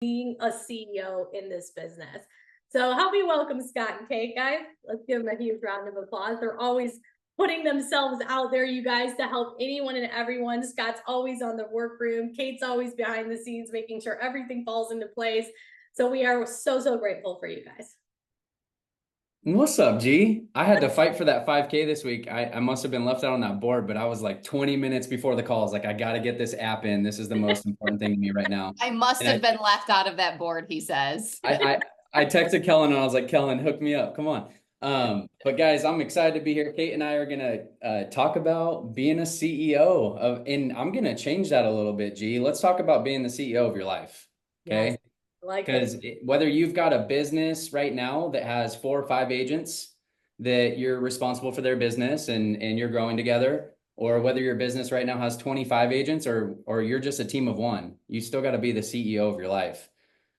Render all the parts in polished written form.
being a CEO in this business. So help me welcome Scott and Kate, guys. Let's give them a huge round of applause. They're always putting themselves out there, you guys, to help anyone and everyone. Scott's always on the workroom. Kate's always behind the scenes, making sure everything falls into place. So we are so grateful for you guys. What's up, G? I had to fight for that 5K this week. I must have been left out on that board, but I was like 20 minutes before the call. I was like, I got to get this app in. This is the most important thing to me right now. I must And have been left out of that board, he says. I texted Kellen and I was like, Kellen, hook me up. Come on. But guys, I'm excited to be here. Kate and I are gonna talk about being a CEO and I'm gonna change that a little bit, G. Let's talk about being the CEO of your life. Okay. Yes, like Because whether you've got a business right now that has 4 or 5 agents that you're responsible for their business and you're growing together, or whether your business right now has 25 agents or you're just a team of 1, you still got to be the CEO of your life.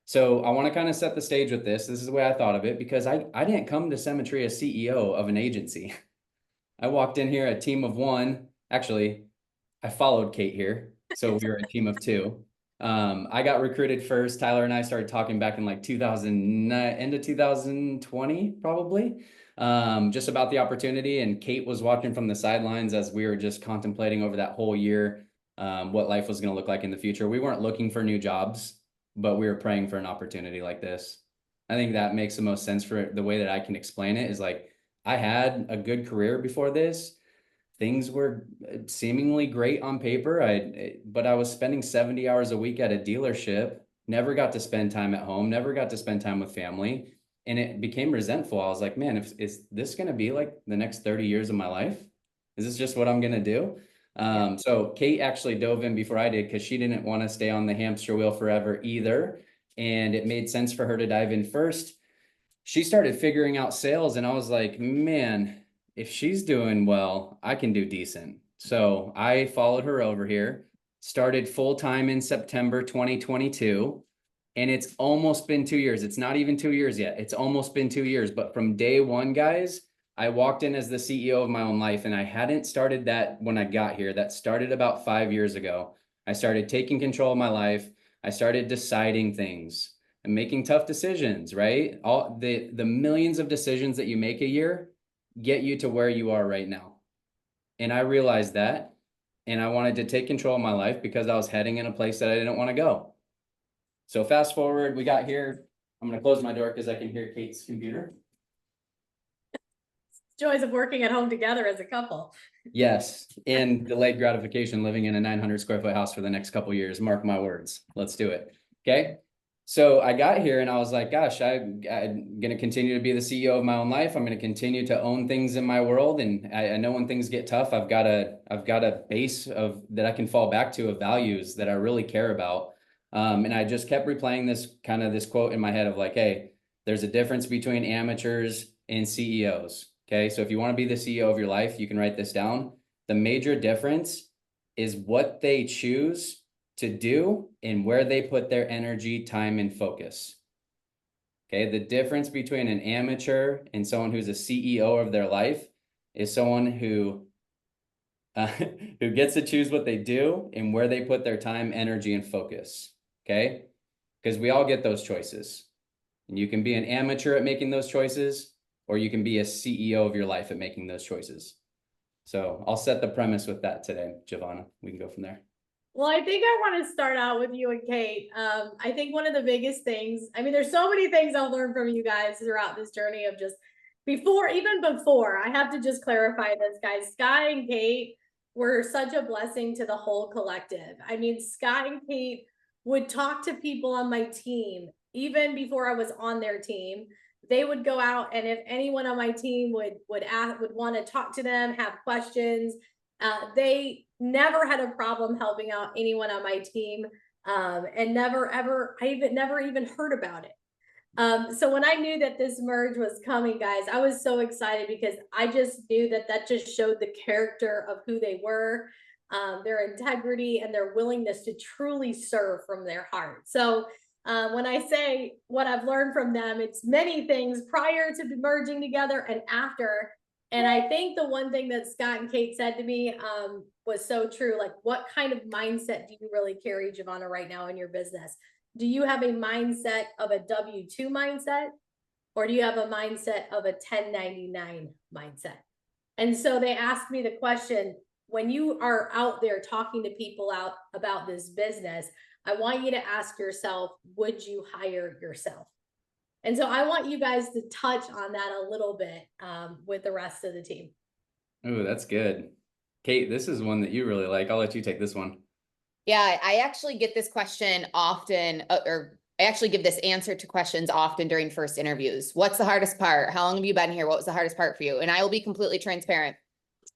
So I want to kind of set the stage with this. This is the way I thought of it because I didn't come to Cemetery as CEO of an agency. I walked in here a team of 1. Actually, I followed Kate here. So we were a team of 2. I got recruited first. Tyler and I started talking back in like 2009, end of 2020, probably, just about the opportunity. And Kate was watching from the sidelines as we were just contemplating over that whole year, what life was going to look like in the future. We weren't looking for new jobs, but we were praying for an opportunity like this. I think that makes the most sense for the way that I can explain it is like, I had a good career before this. Things were seemingly great on paper. But I was spending 70 hours a week at a dealership, never got to spend time at home, never got to spend time with family. And it became resentful. I was like, man, is this going to be like the next 30 years of my life? Is this just what I'm going to do? So Kate actually dove in before I did because she didn't want to stay on the hamster wheel forever either. And it made sense for her to dive in first. She started figuring out sales and I was like, man, if she's doing well, I can do decent. So I followed her over here, started full-time in September 2022, and it's almost been 2 years. It's not even 2 years yet. It's almost been 2 years. But from day one, guys, I walked in as the CEO of my own life, and I hadn't started that when I got here. That started about 5 years ago. I started taking control of my life. I started deciding things and making tough decisions, right? All the millions of decisions that you make a year get you to where you are right now. And I realized that, and I wanted to take control of my life because I was heading in a place that I didn't want to go. So fast forward, we got here. I'm going to close my door because I can hear Kate's computer. joys of working at home together as a couple. Yes, and delayed gratification living in a 900 square foot house for the next couple years. Mark my words. Let's do it. Okay. So I got here and I was like, gosh, I'm going to continue to be the CEO of my own life. I'm going to continue to own things in my world. And I know when things get tough, I've got a base of that I can fall back to of values that I really care about. And I just kept replaying this quote in my head of like, hey, there's a difference between amateurs and CEOs. Okay. So if you want to be the CEO of your life, you can write this down. The major difference is what they choose to do and where they put their energy, time, and focus. Okay. The difference between an amateur and someone who's a CEO of their life is someone who gets to choose what they do and where they put their time, energy, and focus. Okay. Because we all get those choices. And you can be an amateur at making those choices, or you can be a CEO of your life at making those choices. So I'll set the premise with that today, Giovanna. We can go from there. Well, I think I want to start out with you and Kate. I think one of the biggest things, I mean, there's so many things I've learned from you guys throughout this journey of just even before, I have to just clarify this, guys. Scott and Kate were such a blessing to the whole collective. I mean, Scott and Kate would talk to people on my team, even before I was on their team. They would go out, and if anyone on my team would want to talk to them, have questions, they never had a problem helping out anyone on my team, and never even heard about it. So when I knew that this merge was coming, guys, I was so excited because I just knew that just showed the character of who they were, their integrity, and their willingness to truly serve from their heart. So when I say what I've learned from them, it's many things prior to merging together and after. And I think the one thing that Scott and Kate said to me was so true. Like, what kind of mindset do you really carry, Giovanna, right now in your business? do you have a mindset of a W-2 mindset? Or do you have a mindset of a 1099 mindset? And so they asked me the question, when you are out there talking to people out about this business, I want you to ask yourself, would you hire yourself? And so I want you guys to touch on that a little bit with the rest of the team. Oh, that's good. Kate, this is one that you really like. I'll let you take this one. Yeah, I actually get this question often, or I actually give this answer to questions often during first interviews. What's the hardest part? How long have you been here? What was the hardest part for you? And I will be completely transparent.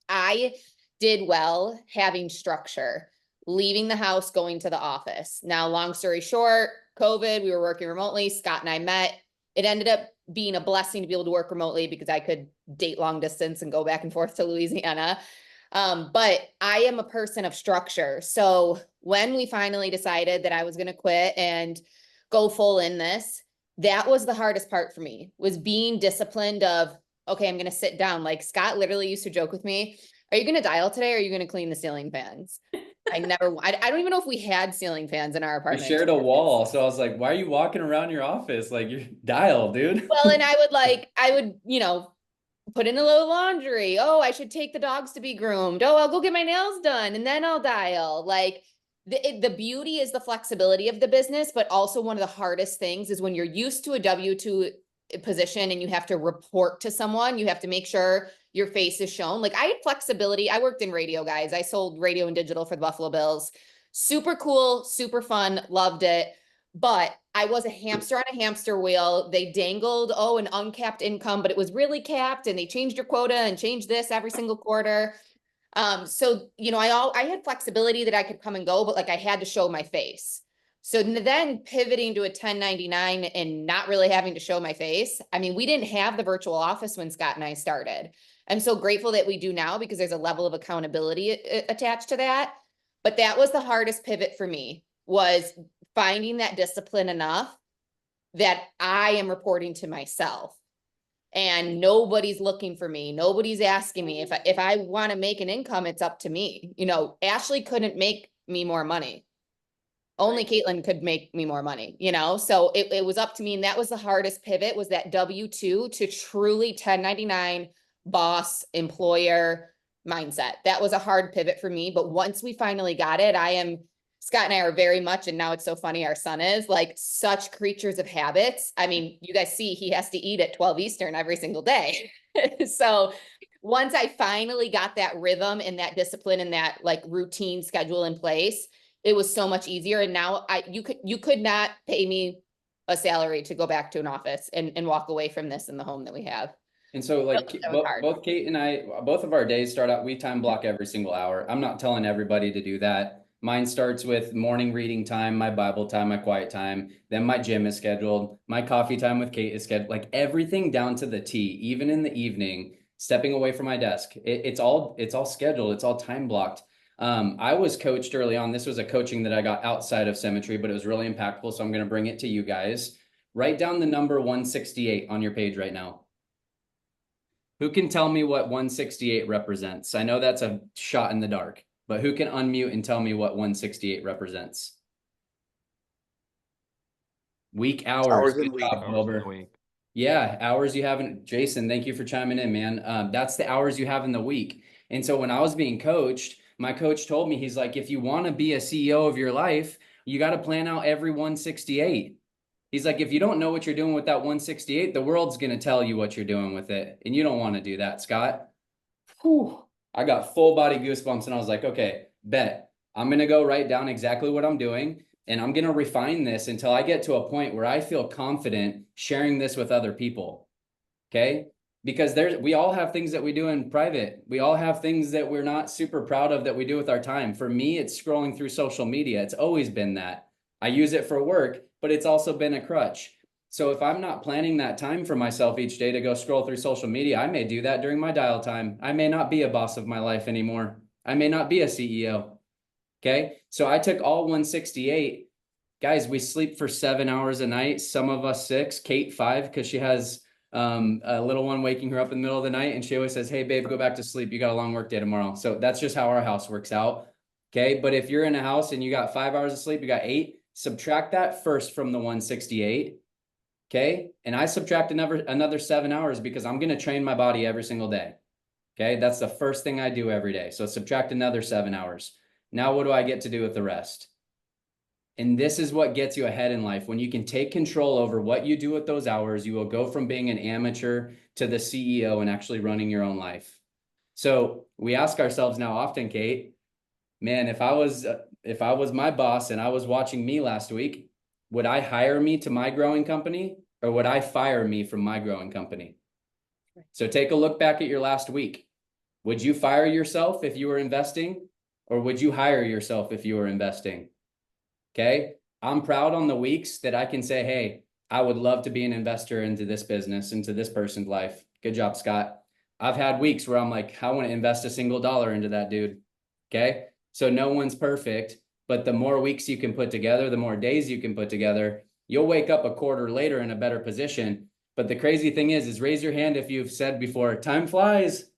I did well having structure, leaving the house, going to the office. Now, long story short, COVID, we were working remotely. Scott and I met. It ended up being a blessing to be able to work remotely because I could date long distance and go back and forth to Louisiana. But I am a person of structure. So when we finally decided that I was going to quit and go full in this, that was the hardest part for me, was being disciplined of, okay, I'm going to sit down. Like Scott literally used to joke with me, are you going to dial today? Or are you going to clean the ceiling fans? I don't even know if we had ceiling fans in our We apartment. shared a wall. So I was like, why are you walking around your office? Like you're dialed, dude. Well, and I would, put in a little laundry. Oh, I should take the dogs to be groomed. Oh, I'll go get my nails done and then I'll dial. Like the beauty is the flexibility of the business, but also one of the hardest things is when you're used to a W-2 position and you have to report to someone, you have to make sure your face is shown. Like I had flexibility. I worked in radio, guys. I sold radio and digital for the Buffalo Bills. Super cool, super fun, loved it. But I was a hamster on a hamster wheel. They dangled, an uncapped income, but it was really capped and they changed your quota and changed this every single quarter. So, I had flexibility that I could come and go, but like I had to show my face. So then pivoting to a 1099 and not really having to show my face. I mean, we didn't have the virtual office when Scott and I started. I'm so grateful that we do now because there's a level of accountability attached to that. But that was the hardest pivot for me, was finding that discipline enough that I am reporting to myself and nobody's looking for me. Nobody's asking me if I want to make an income, it's up to me. Ashley couldn't make me more money. Only Caitlin could make me more money, so it was up to me. And that was the hardest pivot, was that W-2 to truly 1099 boss employer mindset. That was a hard pivot for me. But once we finally got it, Scott and I are very much, and now it's so funny, our son is like such creatures of habits. I mean, you guys see he has to eat at 12 Eastern every single day. So once I finally got that rhythm and that discipline and that like routine schedule in place, it was so much easier. And now you could not pay me a salary to go back to an office and walk away from this in the home that we have. And so like both Kate and I, both of our days start out, we time block every single hour. I'm not telling everybody to do that. Mine starts with morning reading time, my Bible time, my quiet time. Then my gym is scheduled. My coffee time with Kate is scheduled. Like everything down to the T, even in the evening, stepping away from my desk. It's all scheduled. It's all time blocked. I was coached early on. This was a coaching that I got outside of Symmetry, but it was really impactful. So I'm going to bring it to you guys. Write down the number 168 on your page right now. Who can tell me what 168 represents? I know that's a shot in the dark, but who can unmute and tell me what 168 represents? Week hours. Good job, Wilbur. Yeah, hours you haven't. Jason, thank you for chiming in, man. That's the hours you have in the week. And so when I was being coached, my coach told me, he's like, if you want to be a CEO of your life, you got to plan out every 168. He's like, if you don't know what you're doing with that 168, the world's going to tell you what you're doing with it. And you don't want to do that, Scott. Whew. I got full body goosebumps and I was like, okay, bet. I'm going to go write down exactly what I'm doing. And I'm going to refine this until I get to a point where I feel confident sharing this with other people. Okay. Because we all have things that we do in private. We all have things that we're not super proud of that we do with our time. For me, it's scrolling through social media. It's always been that. I use it for work, but it's also been a crutch. So if I'm not planning that time for myself each day to go scroll through social media, I may do that during my dial time. I may not be a boss of my life anymore. I may not be a CEO. Okay. So I took all 168. Guys, we sleep for 7 hours a night. Some of us 6, Kate 5, because she has a little one waking her up in the middle of the night. And she always says, hey, babe, go back to sleep. You got a long work day tomorrow. So that's just how our house works out. Okay. But if you're in a house and you got 5 hours of sleep, you got 8, subtract that first from the 168. Okay. And I subtract another 7 hours because I'm going to train my body every single day. Okay. That's the first thing I do every day. So subtract another 7 hours. Now, what do I get to do with the rest? And this is what gets you ahead in life. When you can take control over what you do with those hours, you will go from being an amateur to the CEO and actually running your own life. So we ask ourselves now often, Kate, man, if I was my boss and I was watching me last week, would I hire me to my growing company or would I fire me from my growing company? So take a look back at your last week. Would you fire yourself if you were investing, or would you hire yourself if you were investing? Okay. I'm proud on the weeks that I can say, hey, I would love to be an investor into this business, into this person's life. Good job, Scott. I've had weeks where I'm like, I want to invest a single dollar into that dude. Okay. So no one's perfect, but the more weeks you can put together, the more days you can put together, you'll wake up a quarter later in a better position. But the crazy thing is raise your hand if you've said before, time flies.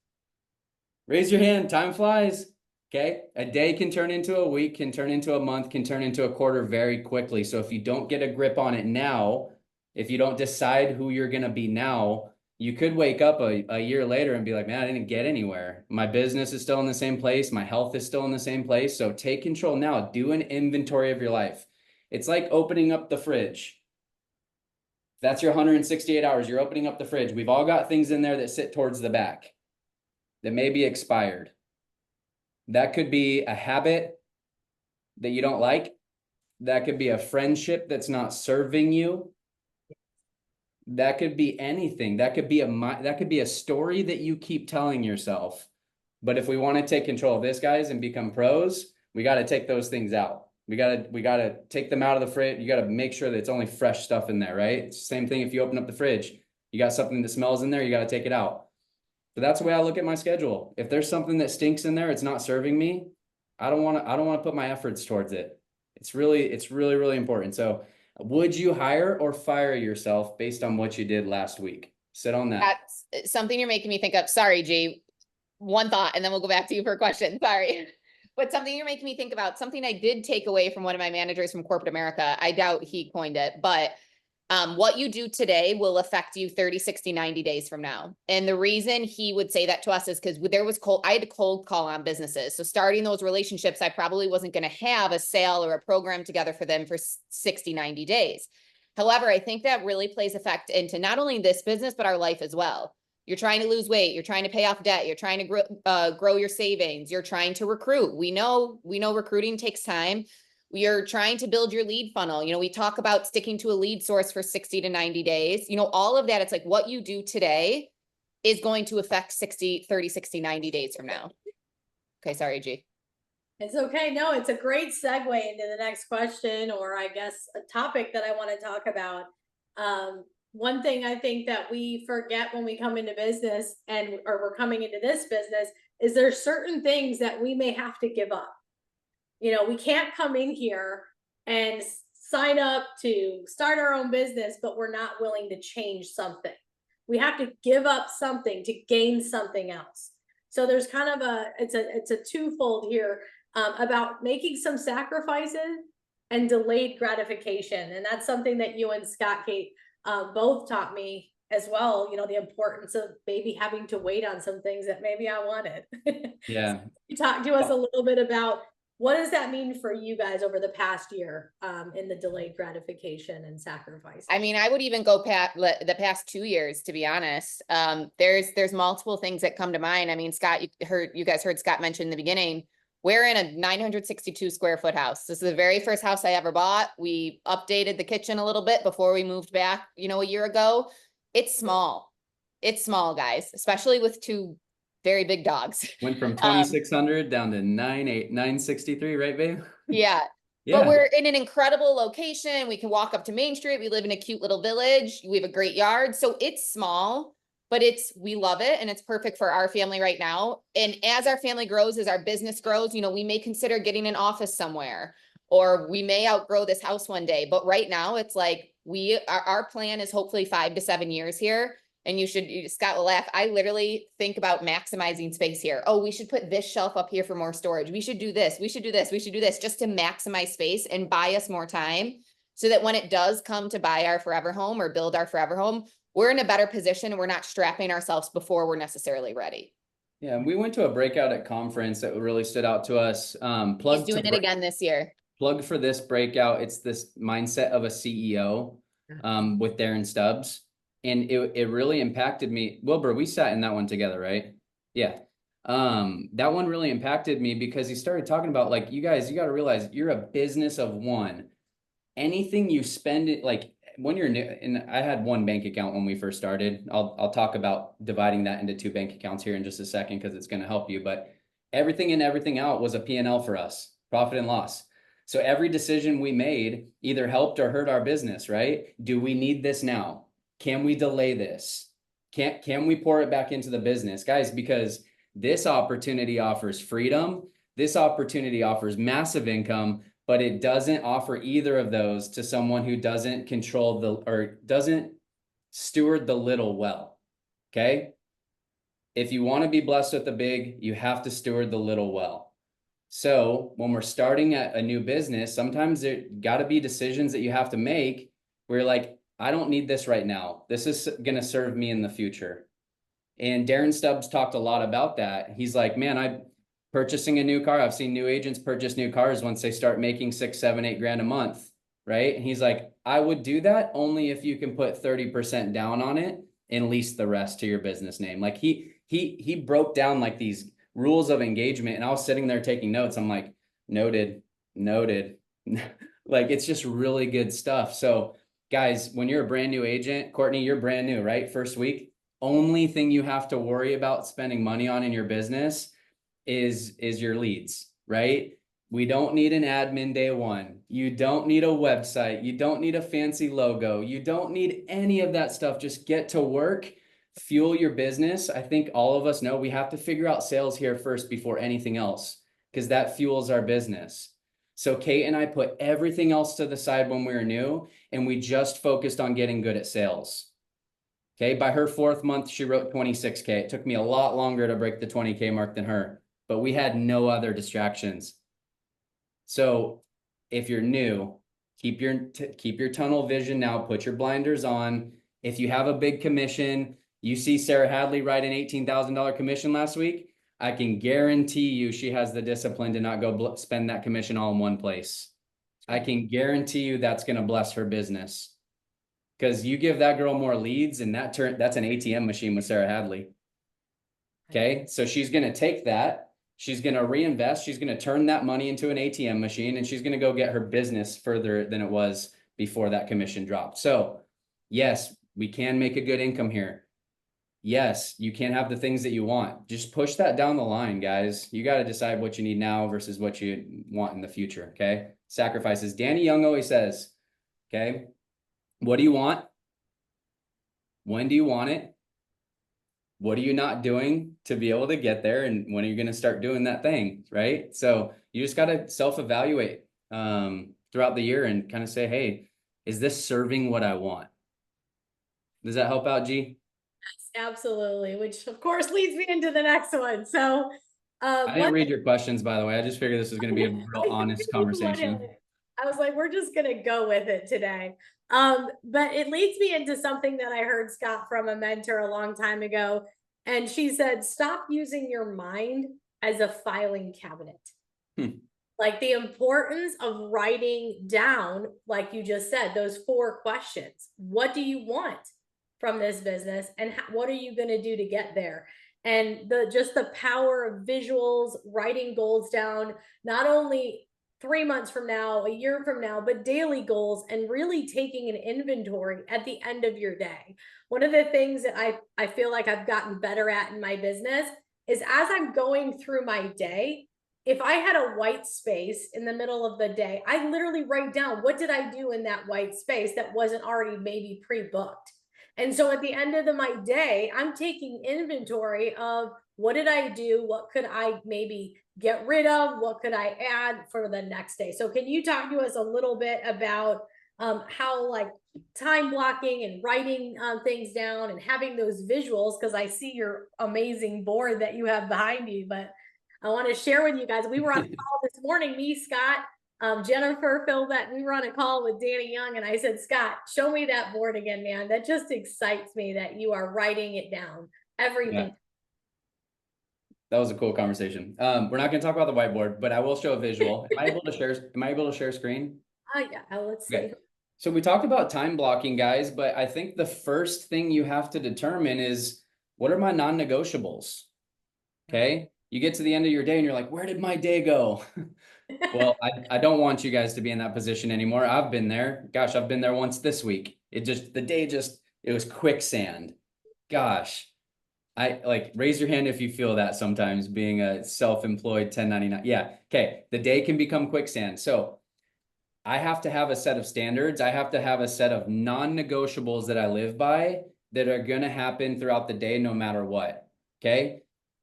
Raise your hand, time flies. Okay. A day can turn into a week, can turn into a month, can turn into a quarter very quickly. So if you don't get a grip on it now, if you don't decide who you're going to be now, you could wake up a year later and be like, man, I didn't get anywhere. My business is still in the same place. My health is still in the same place. So take control now. Do an inventory of your life. It's like opening up the fridge. That's your 168 hours. You're opening up the fridge. We've all got things in there that sit towards the back that may be expired. That could be a habit that you don't like. That could be a friendship that's not serving you. That could be anything. That could be a story that you keep telling yourself. But if we want to take control of this, guys, and become pros, we got to take those things out. We got to take them out of the fridge. You got to make sure that it's only fresh stuff in there, right? It's the same thing if you open up the fridge. You got something that smells in there, you got to take it out. So that's the way I look at my schedule. If there's something that stinks in there, it's not serving me, I don't want to put my efforts towards it. It's really, really important. So would you hire or fire yourself based on what you did last week? Sit on that. That's something you're making me think of. Sorry, G. One thought, and then we'll go back to you for a question. Sorry. But something you're making me think about, something I did take away from one of my managers from corporate America. I doubt he coined it, but what you do today will affect you 30, 60, 90 days from now. And the reason he would say that to us is because I had to cold call on businesses. So starting those relationships, I probably wasn't going to have a sale or a program together for them for 60, 90 days. However, I think that really plays effect into not only this business, but our life as well. You're trying to lose weight. You're trying to pay off debt. You're trying to grow your savings. You're trying to recruit. We know recruiting takes time. You're trying to build your lead funnel. We talk about sticking to a lead source for 60 to 90 days. All of that. It's like what you do today is going to affect 30, 60, 90 days from now. Okay. Sorry, G. It's okay. No, it's a great segue into the next question, or I guess a topic that I want to talk about. One thing I think that we forget when we come into business or we're coming into this business is there's certain things that we may have to give up. We can't come in here and sign up to start our own business, but we're not willing to change something. We have to give up something to gain something else. So there's kind of it's a twofold here about making some sacrifices and delayed gratification. And that's something that you and Scott, Kate, both taught me as well. The importance of maybe having to wait on some things that maybe I wanted. Yeah. So you talked to us a little bit about what does that mean for you guys over the past year in the delayed gratification and sacrifice? I mean, I would even go the past 2 years, to be honest. There's multiple things that come to mind. I mean, Scott, you guys heard Scott mention in the beginning, we're in a 962 square foot house. This is the very first house I ever bought. We updated the kitchen a little bit before we moved back, a year ago. It's small. It's small, guys, especially with 2 very big dogs. Went from 2,600 down to 963, right, babe? Yeah. Yeah. But we're in an incredible location. We can walk up to Main Street. We live in a cute little village. We have a great yard. So it's small, but we love it. And it's perfect for our family right now. And as our family grows, as our business grows, we may consider getting an office somewhere, or we may outgrow this house one day. But right now it's like our plan is hopefully 5 to 7 years here. And Scott will laugh. I literally think about maximizing space here. Oh, we should put this shelf up here for more storage. We should do this. We should do this. We should do this just to maximize space and buy us more time so that when it does come to buy our forever home or build our forever home, we're in a better position and we're not strapping ourselves before we're necessarily ready. Yeah, and we went to a breakout at conference that really stood out to us. He's doing it again this year. Plug for this breakout. It's this mindset of a CEO with Darren Stubbs. And it really impacted me. Wilbur, we sat in that one together, right? Yeah. That one really impacted me because he started talking about, like, you guys, you got to realize you're a business of one. Anything you spend it, like when you're new, and I had one bank account when we first started. I'll talk about dividing that into 2 bank accounts here in just a second because it's going to help you. But everything in everything out was a P&L for us, profit and loss. So every decision we made either helped or hurt our business, right? Do we need this now? Can we delay this? Can we pour it back into the business? Guys, because this opportunity offers freedom. This opportunity offers massive income, but it doesn't offer either of those to someone who doesn't control or doesn't steward the little well. Okay. If you want to be blessed with the big, you have to steward the little well. So when we're starting at a new business, sometimes there got to be decisions that you have to make where you're like, I don't need this right now. This is going to serve me in the future. And Darren Stubbs talked a lot about that. He's like, man, I'm purchasing a new car. I've seen new agents purchase new cars once they start making 6, 7, 8 grand a month. Right. And he's like, I would do that only if you can put 30% down on it and lease the rest to your business name. Like he broke down like these rules of engagement. And I was sitting there taking notes. I'm like, noted. Like, it's just really good stuff. So guys, when you're a brand new agent, Courtney, you're brand new, right? First week, only thing you have to worry about spending money on in your business is your leads, right? We don't need an admin day one. You don't need a website. You don't need a fancy logo. You don't need any of that stuff. Just get to work, fuel your business. I think all of us know we have to figure out sales here first before anything else, because that fuels our business. So Kate and I put everything else to the side when we were new, and we just focused on getting good at sales. Okay. By her 4th month, she wrote 26K. It took me a lot longer to break the 20K mark than her, but we had no other distractions. So if you're new, keep your tunnel vision now, put your blinders on. If you have a big commission, you see Sarah Hadley write an $18,000 commission last week, I can guarantee you she has the discipline to not go spend that commission all in one place. I can guarantee you that's going to bless her business, because you give that girl more leads and that's an ATM machine with Sarah Hadley. Okay. So she's going to take that. She's going to reinvest. She's going to turn that money into an ATM machine, and she's going to go get her business further than it was before that commission dropped. So yes, we can make a good income here. Yes, you can have the things that you want. Just push that down the line, guys. You got to decide what you need now versus what you want in the future. Okay. Sacrifices. Danny Young always says, okay, what do you want? When do you want it? What are you not doing to be able to get there? And when are you going to start doing that thing? Right. So you just got to self-evaluate throughout the year and kind of say, hey, is this serving what I want? Does that help out, G? Absolutely, which of course leads me into the next one. So I didn't read your questions, by the way. I just figured this was going to be a real honest conversation. I was like, we're just going to go with it today. But it leads me into something that I heard, Scott, from a mentor a long time ago. And she said, stop using your mind as a filing cabinet. Like the importance of writing down, like you just said, those 4 questions. What do you want from this business, and what are you going to do to get there? And just the power of visuals, writing goals down, not only 3 months from now, a year from now, but daily goals, and really taking an inventory at the end of your day. One of the things that I feel like I've gotten better at in my business is, as I'm going through my day, if I had a white space in the middle of the day, I literally write down, what did I do in that white space that wasn't already maybe pre-booked? And so at the end of my day, I'm taking inventory of, what did I do? What could I maybe get rid of? What could I add for the next day? So can you talk to us a little bit about how, like, time blocking and writing things down and having those visuals, because I see your amazing board that you have behind you. But I want to share with you guys, we were on a call this morning, me, Scott, Jennifer, Phil, that we were on a call with Danny Young, and I said, Scott, show me that board again, man. That just excites me that you are writing it down, everything. Yeah. That was a cool conversation. We're not going to talk about the whiteboard, but I will show a visual. Am I able to share screen? Yeah, let's see. Okay. So we talked about time blocking, guys, but I think the first thing you have to determine is, what are my non-negotiables? Okay. You get to the end of your day and you're like, where did my day go? Well, I don't want you guys to be in that position anymore. I've been there. Gosh, I've been there once this week. It was quicksand. Gosh. Raise your hand if you feel that sometimes, being a self-employed 1099. Yeah. Okay. The day can become quicksand. So I have to have a set of standards. I have to have a set of non-negotiables that I live by that are going to happen throughout the day, no matter what. Okay.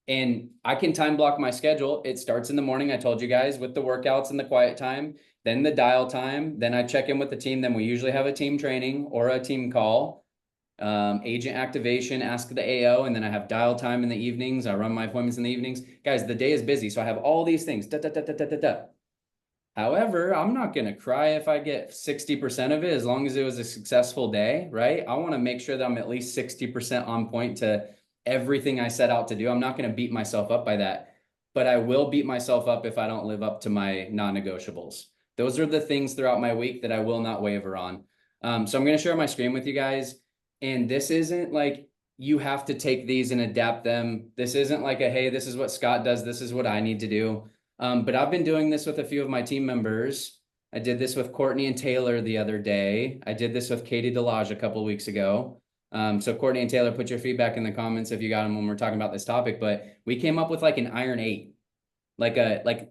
And I can time block my schedule. It starts in the morning. I told you guys, with the workouts and the quiet time, then the dial time. Then I check in with the team. Then we usually have a team training or a team call. Agent activation, ask the AO, and then I have dial time in the evenings. I run my appointments in the evenings. Guys, the day is busy, so I have all these things. However, I'm not going to cry if I get 60% of it, as long as it was a successful day, right? I want to make sure that I'm at least 60% on point to everything I set out to do. I'm not going to beat myself up by that, but I will beat myself up if I don't live up to my non-negotiables. Those are the things throughout my week that I will not waver on. So I'm going to share my screen with you guys. And this isn't like you have to take these and adapt them. This isn't like hey, this is what Scott does, this is what I need to do. But I've been doing this with a few of my team members. I did this with Courtney and Taylor the other day. I did this with Katie Delage a couple of weeks ago. So Courtney and Taylor, put your feedback in the comments if you got them when we're talking about this topic. But we came up with like an iron 8, like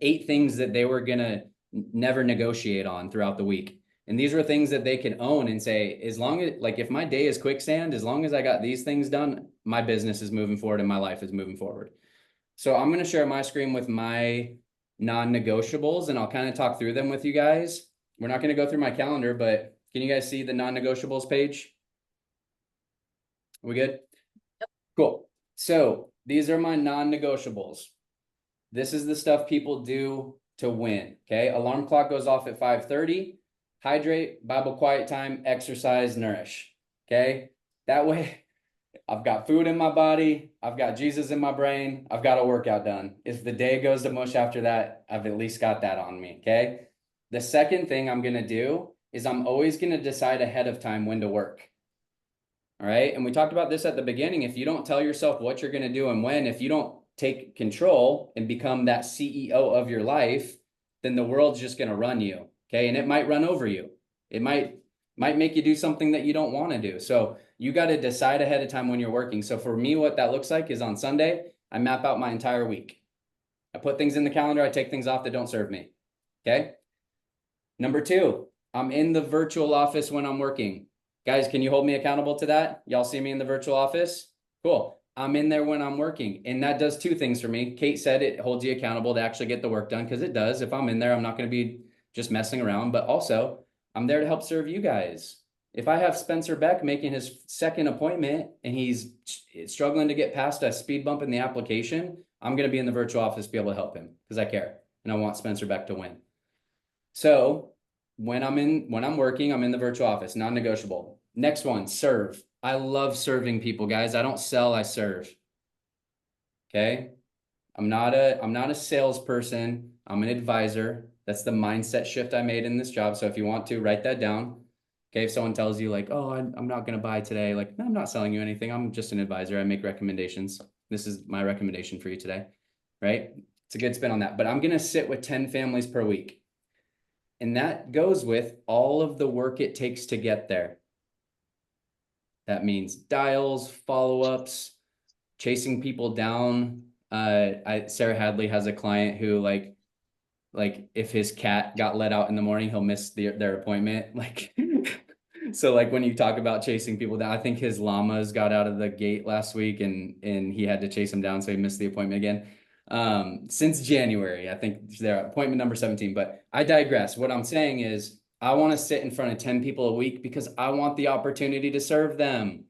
8 things that they were gonna never negotiate on throughout the week. And these were things that they can own and say, as long as, like, if my day is quicksand, as long as I got these things done, my business is moving forward and my life is moving forward. So I'm going to share my screen with my non-negotiables, and I'll kind of talk through them with you guys. We're not going to go through my calendar, but can you guys see the non-negotiables page? Are we good? Cool. So these are my non-negotiables. This is the stuff people do to win. Okay. Alarm clock goes off at 5:30. Hydrate, Bible quiet time, exercise, nourish. Okay. That way I've got food in my body. I've got Jesus in my brain. I've got a workout done. If the day goes to mush after that, I've at least got that on me. Okay. The second thing I'm going to do is I'm always going to decide ahead of time when to work. All right. And we talked about this at the beginning. If you don't tell yourself what you're going to do and when, if you don't take control and become that CEO of your life, then the world's just going to run you. Okay. And it might run over you. It might make you do something that you don't want to do. So you got to decide ahead of time when you're working. So for me, what that looks like is on Sunday, I map out my entire week. I put things in the calendar. I take things off that don't serve me. Okay. Number 2, I'm in the virtual office when I'm working. Guys, can you hold me accountable to that? Y'all see me in the virtual office? Cool. I'm in there when I'm working. And that does 2 things for me. Kate said it holds you accountable to actually get the work done, because it does. If I'm in there, I'm not going to be just messing around, but also I'm there to help serve you guys. If I have Spencer Beck making his second appointment and he's struggling to get past a speed bump in the application, I'm going to be in the virtual office to be able to help him, because I care and I want Spencer Beck to win. So when I'm working, I'm in the virtual office, non-negotiable. Next one, serve. I love serving people, guys. I don't sell, I serve. Okay. I'm not a salesperson. I'm an advisor. That's the mindset shift I made in this job. So if you want to, write that down. Okay. If someone tells you like, oh, I'm not going to buy today, like, no, I'm not selling you anything. I'm just an advisor. I make recommendations. This is my recommendation for you today, right? It's a good spin on that. But I'm going to sit with 10 families per week. And that goes with all of the work it takes to get there. That means dials, follow-ups, chasing people down. Sarah Hadley has a client who like if his cat got let out in the morning, he'll miss their appointment. Like, so like when you talk about chasing people down, I think his llamas got out of the gate last week and he had to chase them down. So he missed the appointment again. Since January, I think they're appointment number 17, but I digress. What I'm saying is I want to sit in front of 10 people a week because I want the opportunity to serve them.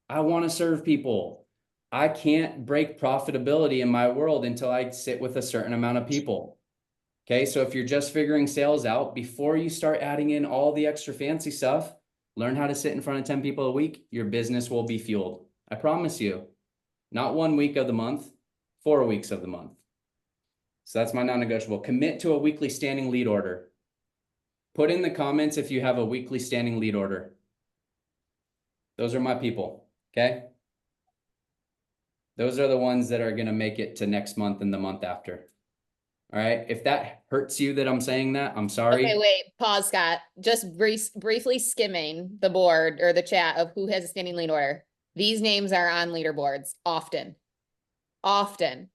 I want to serve people. I can't break profitability in my world until I sit with a certain amount of people. Okay, so if you're just figuring sales out, before you start adding in all the extra fancy stuff, learn how to sit in front of 10 people a week. Your business will be fueled. I promise you. Not 1 week of the month, 4 weeks of the month. So that's my non-negotiable. Commit to a weekly standing lead order. Put in the comments if you have a weekly standing lead order. Those are my people, okay? Those are the ones that are going to make it to next month and the month after. All right. If that hurts you that I'm saying that, I'm sorry. Okay, wait, pause, Scott. Just briefly skimming the board or the chat of who has a standing lead order. These names are on leaderboards often. Often.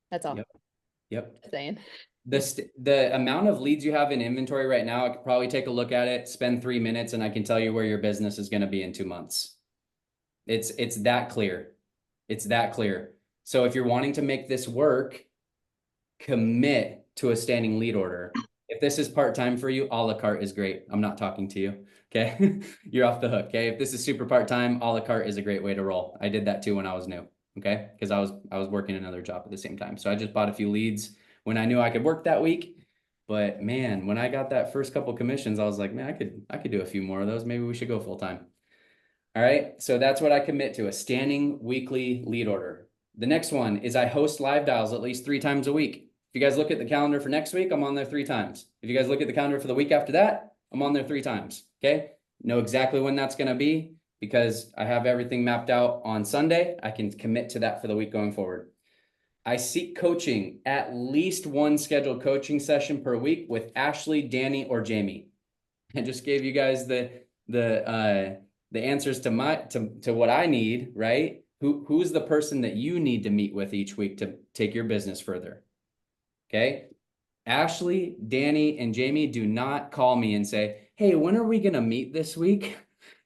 That's all. Yep. I'm saying. The amount of leads you have in inventory right now, I could probably take a look at it, spend 3 minutes, and I can tell you where your business is going to be in 2 months. It's that clear. It's that clear. So if you're wanting to make this work, commit to a standing lead order. If this is part-time for you, a la carte is great. I'm not talking to you. Okay. You're off the hook. Okay. If this is super part-time, a la carte is a great way to roll. I did that too when I was new. Okay. Because I was working another job at the same time. So I just bought a few leads when I knew I could work that week. But man, when I got that first couple commissions, I was like, man, I could do a few more of those. Maybe we should go full-time. All right. So that's what I commit to, a standing weekly lead order. The next one is I host live dials at least 3 times a week. If you guys look at the calendar for next week, I'm on there 3 times. If you guys look at the calendar for the week after that, I'm on there 3 times. Okay. Know exactly when that's going to be because I have everything mapped out on Sunday. I can commit to that for the week going forward. I seek coaching, at least 1 scheduled coaching session per week with Ashley, Danny, or Jamie. I just gave you guys the answers to what I need, right? Who's the person that you need to meet with each week to take your business further? Okay. Ashley, Danny, and Jamie do not call me and say, hey, when are we going to meet this week?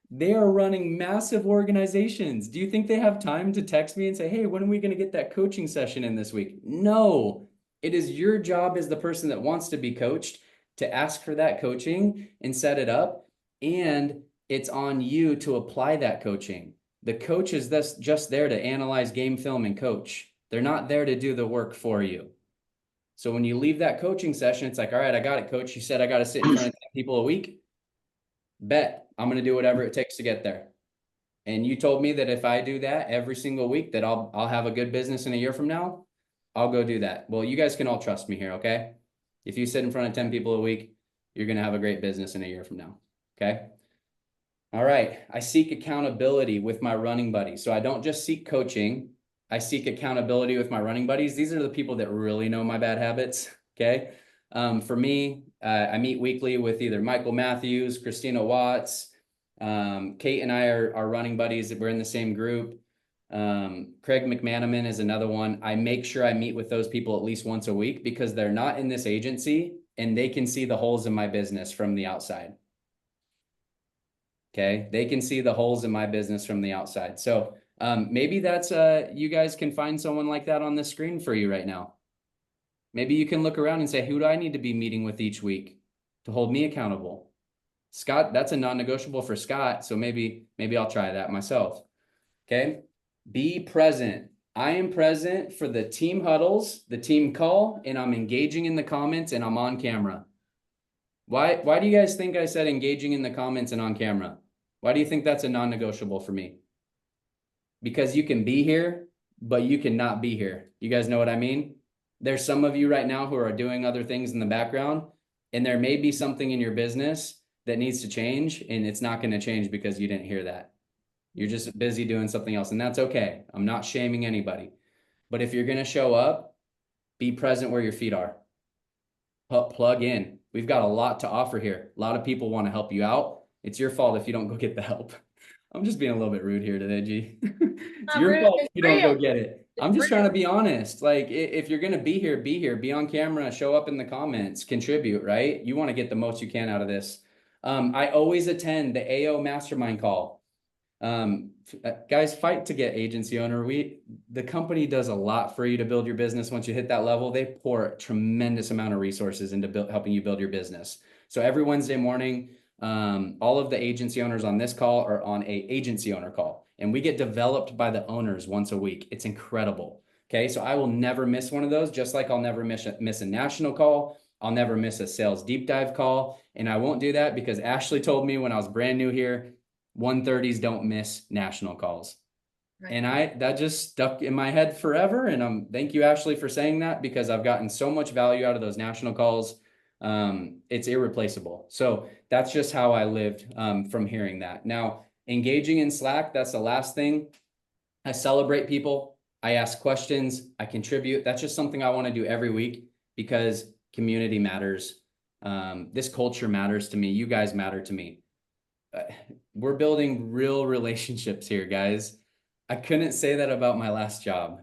They are running massive organizations. Do you think they have time to text me and say, hey, when are we going to get that coaching session in this week? No, it is your job as the person that wants to be coached to ask for that coaching and set it up. And it's on you to apply that coaching. The coach is just there to analyze game film and coach. They're not there to do the work for you. So when you leave that coaching session, it's like, all right, I got it, coach. You said I got to sit in front of 10 people a week. Bet I'm going to do whatever it takes to get there. And you told me that if I do that every single week, that I'll have a good business in a year from now. I'll go do that. Well, you guys can all trust me here, okay? If you sit in front of 10 people a week, you're going to have a great business in a year from now, okay? All right. I seek accountability with my running buddies. So I don't just seek coaching. I seek accountability with my running buddies. These are the people that really know my bad habits. Okay. For me, I meet weekly with either Michael Matthews, Christina Watts. Kate and I are running buddies. We're in the same group. Craig McManaman is another one. I make sure I meet with those people at least once a week because they're not in this agency and they can see the holes in my business from the outside. Okay. They can see the holes in my business from the outside. So maybe that's you guys can find someone like that on the screen for you right now. Maybe you can look around and say, who do I need to be meeting with each week to hold me accountable? Scott, that's a non-negotiable for Scott. So maybe I'll try that myself. Okay. Be present. I am present for the team huddles, the team call, and I'm engaging in the comments and I'm on camera. Why do you guys think I said engaging in the comments and on camera? Why do you think that's a non-negotiable for me? Because you can be here, but you cannot be here. You guys know what I mean? There's some of you right now who are doing other things in the background, and there may be something in your business that needs to change, and it's not going to change because you didn't hear that. You're just busy doing something else, and that's okay. I'm not shaming anybody. But if you're going to show up, be present where your feet are. Plug in. We've got a lot to offer here. A lot of people want to help you out. It's your fault if you don't go get the help. I'm just being a little bit rude here today, G. It's your fault if you don't go get it. I'm just trying to be honest. Like, if you're going to be here, be on camera, show up in the comments, contribute, right? You want to get the most you can out of this. I always attend the AO mastermind call. Guys, fight to get agency owner. The company does a lot for you to build your business. Once you hit that level, they pour a tremendous amount of resources into helping you build your business. So every Wednesday morning, all of the agency owners on this call are on a agency owner call, and we get developed by the owners once a week. It's incredible. Okay. So I will never miss one of those, just like I'll never miss a national call. I'll never miss a sales deep dive call. And I won't do that because Ashley told me when I was brand new here, 130s don't miss national calls. Right. And that just stuck in my head forever. And thank you, Ashley, for saying that, because I've gotten so much value out of those national calls. It's irreplaceable. So that's just how I lived from hearing that. Now, engaging in Slack, that's the last thing. I celebrate people. I ask questions. I contribute. That's just something I want to do every week because community matters. This culture matters to me. You guys matter to me. We're building real relationships here, guys. I couldn't say that about my last job.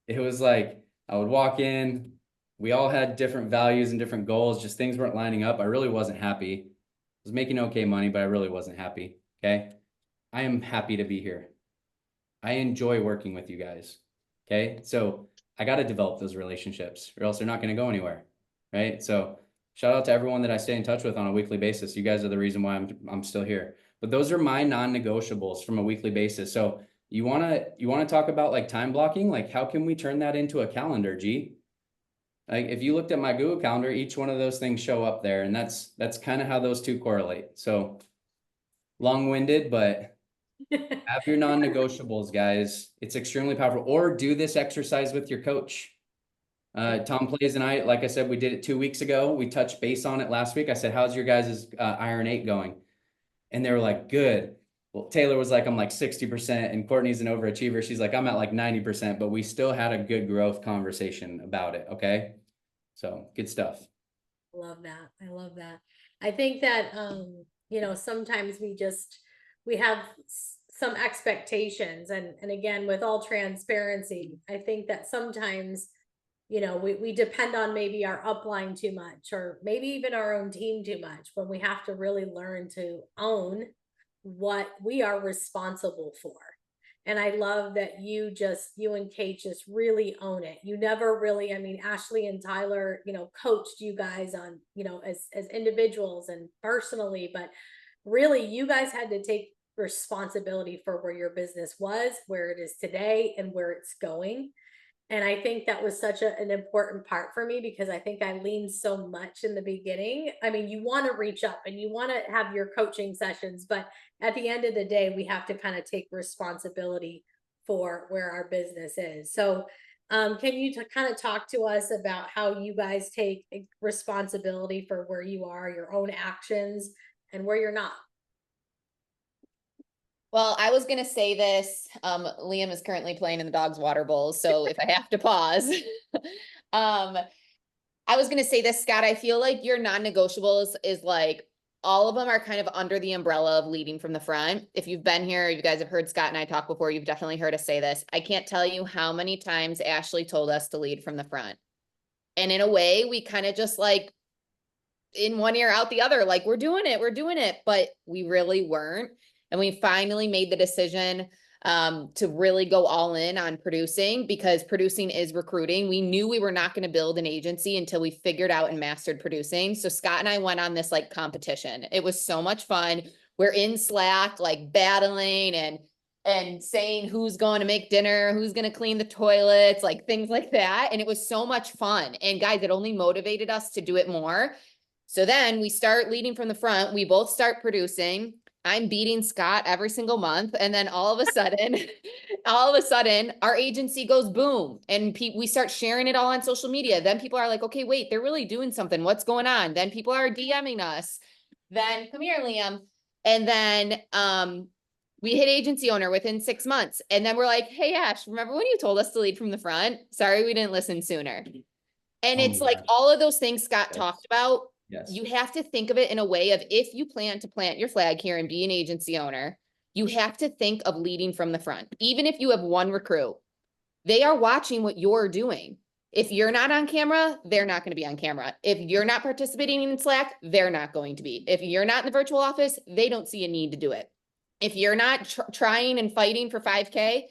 It was like I would walk in, we all had different values and different goals, just things weren't lining up. I really wasn't happy. I was making okay money, but I really wasn't happy. Okay. I am happy to be here. I enjoy working with you guys. Okay. So I got to develop those relationships or else they're not going to go anywhere. Right. So shout out to everyone that I stay in touch with on a weekly basis. You guys are the reason why I'm still here. But those are my non-negotiables from a weekly basis. So you want to talk about like time blocking? Like how can we turn that into a calendar, G? Like if you looked at my Google Calendar, each one of those things show up there, and that's kind of how those two correlate. So long-winded, but have your non-negotiables, guys. It's extremely powerful. Or do this exercise with your coach. Tom Plays and I, like I said, we did it 2 weeks ago. We touched base on it last week. I said, how's your guys' Iron 8 going? And they were like, good. Well, Taylor was like, I'm like 60%, and Courtney's an overachiever. She's like, I'm at like 90%, but we still had a good growth conversation about it. Okay. So good stuff. Love that. I love that. I think that, sometimes we have some expectations, and again, with all transparency, I think that sometimes, we depend on maybe our upline too much, or maybe even our own team too much, when we have to really learn to own what we are responsible for. And I love that you and Kate just really own it. You never really, Ashley and Tyler, coached you guys on, as individuals and personally, but really you guys had to take responsibility for where your business was, where it is today, and where it's going. And I think that was such an important part for me, because I think I leaned so much in the beginning. You want to reach up and you want to have your coaching sessions, but at the end of the day, we have to kind of take responsibility for where our business is. So can you kind of talk to us about how you guys take responsibility for where you are, your own actions, and where you're not? Well, I was going to say this, Liam is currently playing in the dog's water bowl. So if I have to pause, I was going to say this, Scott, I feel like your non-negotiables is like, all of them are kind of under the umbrella of leading from the front. If you've been here, you guys have heard Scott and I talk before, you've definitely heard us say this. I can't tell you how many times Ashley told us to lead from the front. And in a way, we kind of just like in one ear out the other, like we're doing it, but we really weren't. And we finally made the decision to really go all in on producing, because producing is recruiting. We knew we were not going to build an agency until we figured out and mastered producing. So Scott and I went on this like competition. It was so much fun. We're in Slack, like battling and saying who's going to make dinner, who's going to clean the toilets, like things like that. And it was so much fun. And guys, it only motivated us to do it more. So then we start leading from the front. We both start producing. I'm beating Scott every single month. And then all of a sudden, our agency goes boom. And we start sharing it all on social media. Then people are like, okay, wait, they're really doing something. What's going on? Then people are DMing us. Then come here, Liam. And then we hit agency owner within 6 months. And then we're like, hey, Ash, remember when you told us to lead from the front? Sorry, we didn't listen sooner. And it's like all of those things Scott talked about. Yes. You have to think of it in a way of, if you plan to plant your flag here and be an agency owner, you have to think of leading from the front. Even if you have one recruit, they are watching what you're doing. If you're not on camera, they're not going to be on camera. If you're not participating in Slack, they're not going to be. If you're not in the virtual office, they don't see a need to do it. If you're not trying and fighting for 5K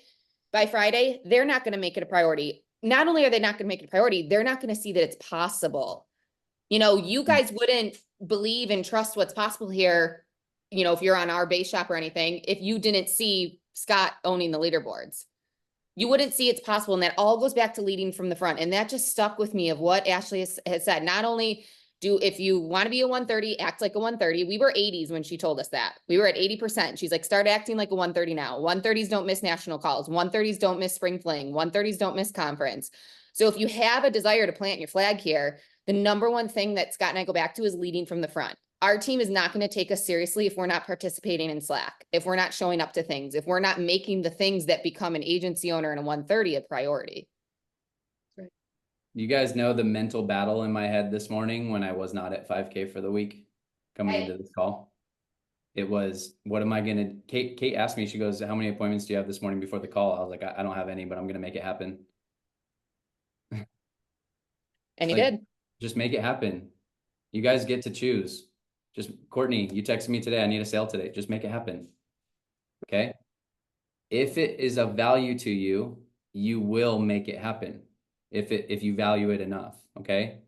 by Friday, they're not going to make it a priority. Not only are they not going to make it a priority, they're not going to see that it's possible. You know, you guys wouldn't believe and trust what's possible here, you know, if you're on our base shop or anything, if you didn't see Scott owning the leaderboards. You wouldn't see it's possible. And that all goes back to leading from the front. And that just stuck with me of what Ashley has said. Not only if you want to be a 130, act like a 130. We were 80s when she told us that. We were at 80%. She's like, start acting like a 130 now. 130s don't miss national calls. 130s don't miss spring fling. 130s don't miss conference. So if you have a desire to plant your flag here, the number one thing that Scott and I go back to is leading from the front. Our team is not going to take us seriously if we're not participating in Slack, if we're not showing up to things, if we're not making the things that become an agency owner and a 130 a priority. You guys know the mental battle in my head this morning when I was not at 5K for the week coming into this call. It was, what am I going to, Kate asked me, she goes, how many appointments do you have this morning before the call? I was like, I don't have any, but I'm going to make it happen. And he like, did. Just make it happen. You guys get to choose. Just, Courtney, you texted me today, I need a sale today. Just make it happen. Okay. If it is of value to you, you will make it happen. If you value it enough. Okay.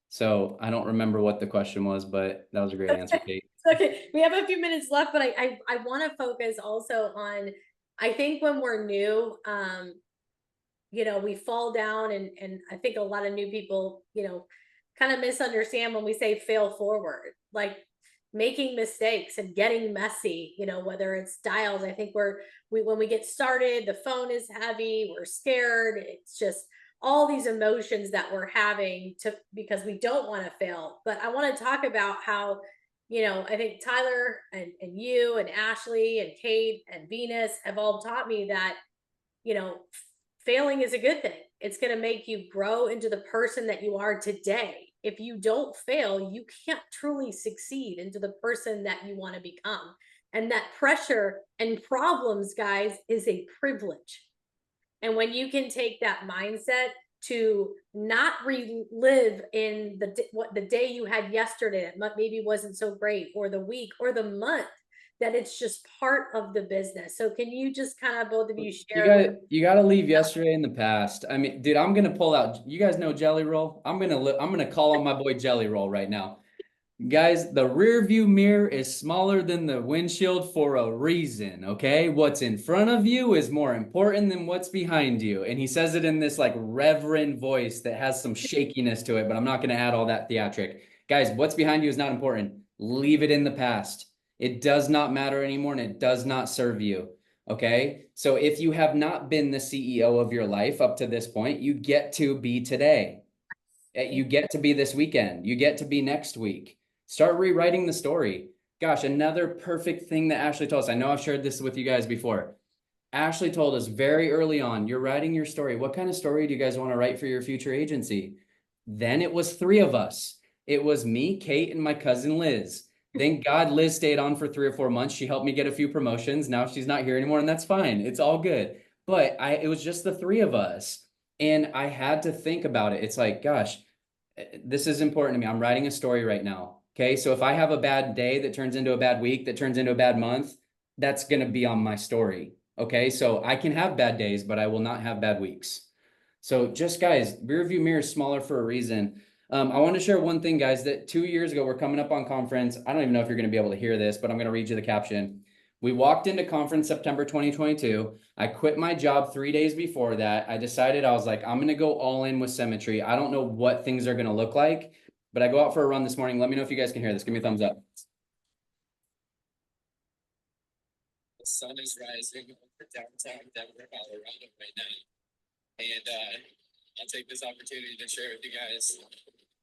So I don't remember what the question was, but that was a great answer, Kate. Okay, we have a few minutes left, but I want to focus also on, I think when we're new, you know, we fall down and I think a lot of new people, you know, kind of misunderstand when we say fail forward, like making mistakes and getting messy, you know, whether it's dials. I think when we get started, the phone is heavy, we're scared. It's just all these emotions that we're having because we don't want to fail. But I want to talk about how, you know, I think Tyler and you and Ashley and Kate and Venus have all taught me that, you know, failing is a good thing. It's going to make you grow into the person that you are today. If you don't fail, you can't truly succeed into the person that you want to become. And that pressure and problems, guys, is a privilege. And when you can take that mindset to not relive in the day you had yesterday that maybe wasn't so great, or the week or the month, that it's just part of the business. So can you just kind of both of you share? You got to leave yesterday in the past. I mean, dude, I'm gonna pull out. You guys know Jelly Roll? I'm gonna call on my boy Jelly Roll right now. Guys, the rear view mirror is smaller than the windshield for a reason, okay? What's in front of you is more important than what's behind you. And he says it in this like reverent voice that has some shakiness to it, but I'm not going to add all that theatric. Guys, what's behind you is not important. Leave it in the past. It does not matter anymore and it does not serve you, okay? So if you have not been the CEO of your life up to this point, you get to be today. You get to be this weekend. You get to be next week. Start rewriting the story. Gosh, another perfect thing that Ashley told us. I know I've shared this with you guys before. Ashley told us very early on, you're writing your story. What kind of story do you guys want to write for your future agency? Then it was 3 of us. It was me, Kate, and my cousin Liz. Thank God Liz stayed on for 3 or 4 months. She helped me get a few promotions. Now she's not here anymore, and that's fine. It's all good. But it was just the 3 of us. And I had to think about it. It's like, gosh, this is important to me. I'm writing a story right now. Okay. So if I have a bad day that turns into a bad week, that turns into a bad month, that's going to be on my story. Okay. So I can have bad days, but I will not have bad weeks. So just guys, rear view mirror is smaller for a reason. I want to share one thing, guys, that 2 years ago, we're coming up on conference. I don't even know if you're going to be able to hear this, but I'm going to read you the caption. We walked into conference September 2022. I quit my job 3 days before that. I decided, I was like, I'm going to go all in with Symmetry. I don't know what things are going to look like, but I go out for a run this morning. Let me know if you guys can hear this. Give me a thumbs up. The sun is rising over downtown Denver, Colorado right now. And I'll take this opportunity to share with you guys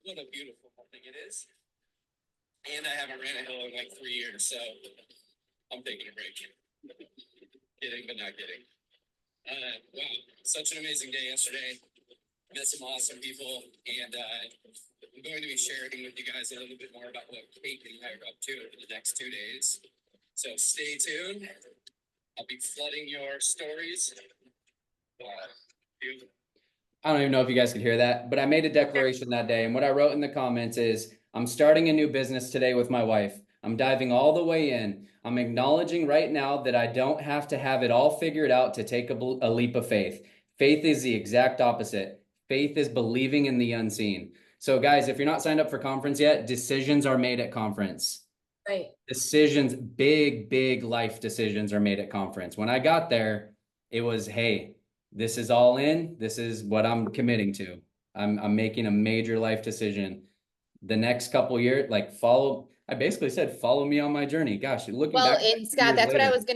what a beautiful morning it is. And I haven't ran a hill in like 3 years, so I'm taking a break. Kidding, but not kidding. Wow, such an amazing day yesterday. Met some awesome people, and I'm going to be sharing with you guys a little bit more about what Kate and I are up to over the next 2 days. So stay tuned. I'll be flooding your stories. I don't even know if you guys could hear that, but I made a declaration that day, and what I wrote in the comments is, I'm starting a new business today with my wife. I'm diving all the way in. I'm acknowledging right now that I don't have to have it all figured out to take a leap of faith. Faith is the exact opposite. Faith is believing in the unseen. So guys, if you're not signed up for conference yet, decisions are made at conference. Right. Decisions, big life decisions are made at conference. When I got there, it was, hey, this is all in. This is what I'm committing to. I'm making a major life decision. The next couple years, like I basically said, follow me on my journey. Gosh, looking Well, back and 2 Scott, years that's what I later. was gonna